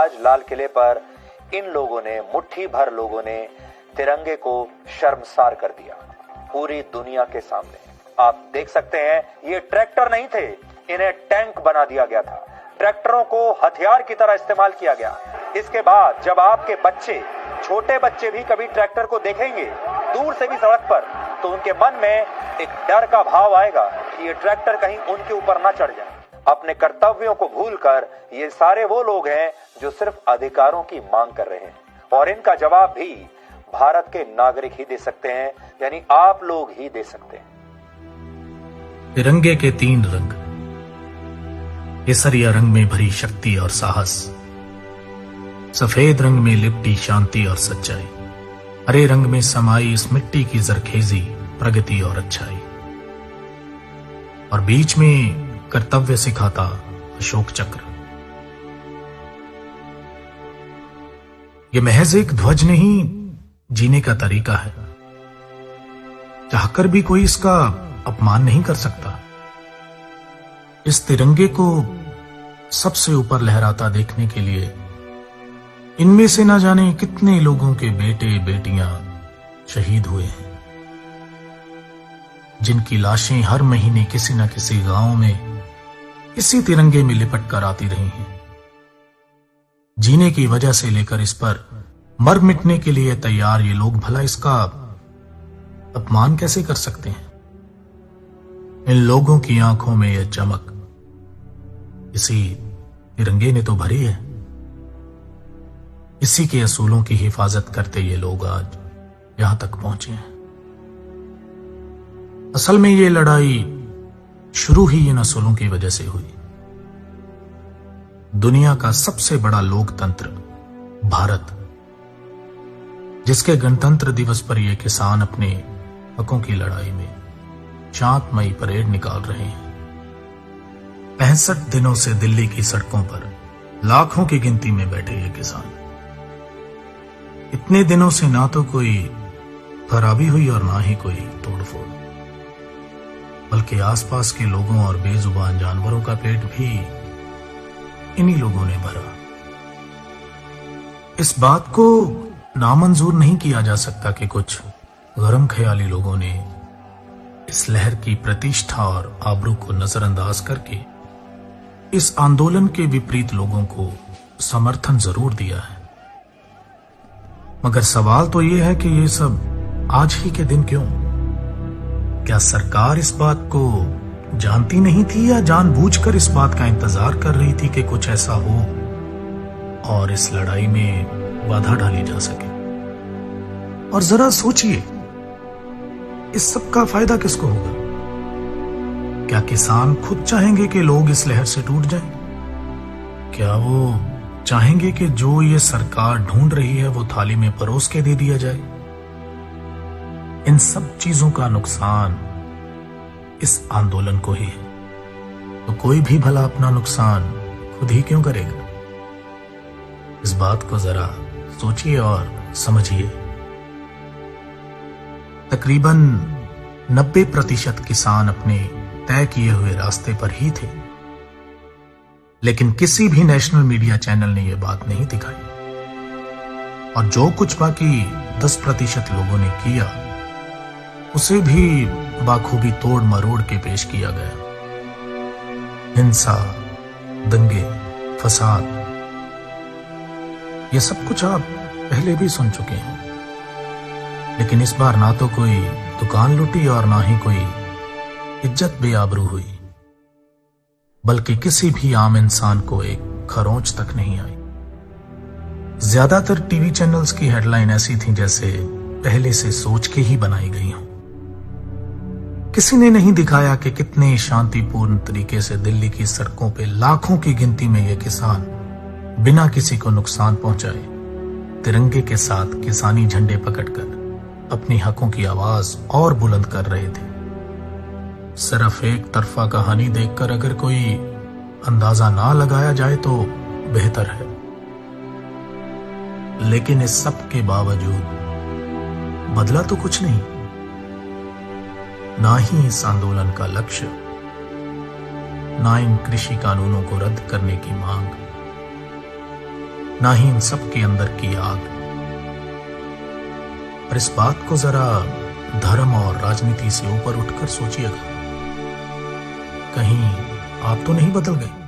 आज लाल किले पर इन लोगों ने, मुट्ठी भर लोगों ने तिरंगे को शर्मसार कर दिया पूरी दुनिया के सामने। आप देख सकते हैं, ये ट्रैक्टर नहीं थे, इन्हें टैंक बना दिया गया था। ट्रैक्टरों को हथियार की तरह इस्तेमाल किया गया। इसके बाद जब आपके बच्चे, छोटे बच्चे भी कभी ट्रैक्टर को देखेंगे दूर से भी सड़क पर, तो उनके मन में एक डर का भाव आएगा कि ये ट्रैक्टर कहीं उनके ऊपर ना चढ़ जाए। अपने कर्तव्यों को भूलकर ये सारे वो लोग हैं जो सिर्फ अधिकारों की मांग कर रहे हैं, और इनका जवाब भी भारत के नागरिक ही दे सकते हैं, यानी आप लोग ही दे सकते हैं। तिरंगे के 3 रंग, केसरिया रंग में भरी शक्ति और साहस, सफेद रंग में लिपटी शांति और सच्चाई, हरे रंग में समाई इस मिट्टी की जरखेजी, प्रगति और अच्छाई, और बीच में कर्तव्य सिखाता अशोक चक्र। ये महज एक ध्वज नहीं, जीने का तरीका है। चाहकर भी कोई इसका अपमान नहीं कर सकता। इस तिरंगे को सबसे ऊपर लहराता देखने के लिए इनमें से न जाने कितने लोगों के बेटे बेटियां शहीद हुए हैं, जिनकी लाशें हर महीने किसी न किसी गांव में इसी तिरंगे में लिपट कर आती रही हैं। जीने की वजह से लेकर इस पर मर मिटने के लिए तैयार ये लोग भला इसका अपमान कैसे कर सकते हैं? इन लोगों की आंखों में यह चमक इसी तिरंगे ने तो भरी है। इसी के असूलों की हिफाजत करते ये लोग आज यहां तक पहुंचे हैं। असल में ये लड़ाई शुरू ही इन असूलों की वजह से हुई। दुनिया का सबसे बड़ा लोकतंत्र भारत, जिसके गणतंत्र दिवस पर ये किसान अपने हकों की लड़ाई में शांतमयी परेड निकाल रहे हैं। 65 दिनों से दिल्ली की सड़कों पर लाखों की गिनती में बैठे ये किसान। इतने दिनों से ना तो कोई खराबी हुई और ना ही कोई तोड़फोड़, बल्कि आसपास के लोगों और बेजुबान जानवरों का पेट भी इन्हीं लोगों ने भरा। इस बात को नामंजूर नहीं किया जा सकता कि कुछ गरम ख्याली लोगों ने इस लहर की प्रतिष्ठा और आबरू को नजरअंदाज करके इस आंदोलन के विपरीत लोगों को समर्थन जरूर दिया है। मगर सवाल तो यह है कि ये सब आज ही के दिन क्यों? क्या सरकार इस बात को जानती नहीं थी या जानबूझकर इस बात का इंतजार कर रही थी कि कुछ ऐसा हो और इस लड़ाई में बाधा डाली जा सके? और जरा सोचिए, इस सब का फायदा किसको होगा? क्या किसान खुद चाहेंगे कि लोग इस लहर से टूट जाएं? क्या वो चाहेंगे कि जो ये सरकार ढूंढ रही है वो थाली में परोस के दे दिया जाए? इन सब चीजों का नुकसान इस आंदोलन को ही है, तो कोई भी भला अपना नुकसान खुद ही क्यों करेगा? इस बात को जरा सोचिए और समझिए। तकरीबन 90% किसान अपने तय किए हुए रास्ते पर ही थे, लेकिन किसी भी नेशनल मीडिया चैनल ने यह बात नहीं दिखाई, और जो कुछ बाकी 10% लोगों ने किया उसे भी बाखूबी तोड़ मरोड़ के पेश किया गया। हिंसा, दंगे, फसाद, ये सब कुछ आप पहले भी सुन चुके हैं, लेकिन इस बार ना तो कोई दुकान लूटी और ना ही कोई इज्जत बेआबरू हुई, बल्कि किसी भी आम इंसान को एक खरोंच तक नहीं आई। ज्यादातर टीवी चैनल्स की हेडलाइन ऐसी थी जैसे पहले से सोच के ही बनाई गई हो। किसी ने नहीं दिखाया कि कितने शांतिपूर्ण तरीके से दिल्ली की सड़कों पे लाखों की गिनती में ये किसान बिना किसी को नुकसान पहुंचाए तिरंगे के साथ किसानी झंडे पकड़कर अपनी हकों की आवाज और बुलंद कर रहे थे। सिर्फ एक तरफा कहानी देखकर अगर कोई अंदाजा ना लगाया जाए तो बेहतर है, लेकिन इस सब के बावजूद बदला तो कुछ नहीं। ना ही इस आंदोलन का लक्ष्य, ना इन कृषि कानूनों को रद्द करने की मांग, ना ही इन सब के अंदर की आग। पर इस बात को जरा धर्म और राजनीति से ऊपर उठकर सोचिएगा, कहीं आप तो नहीं बदल गए।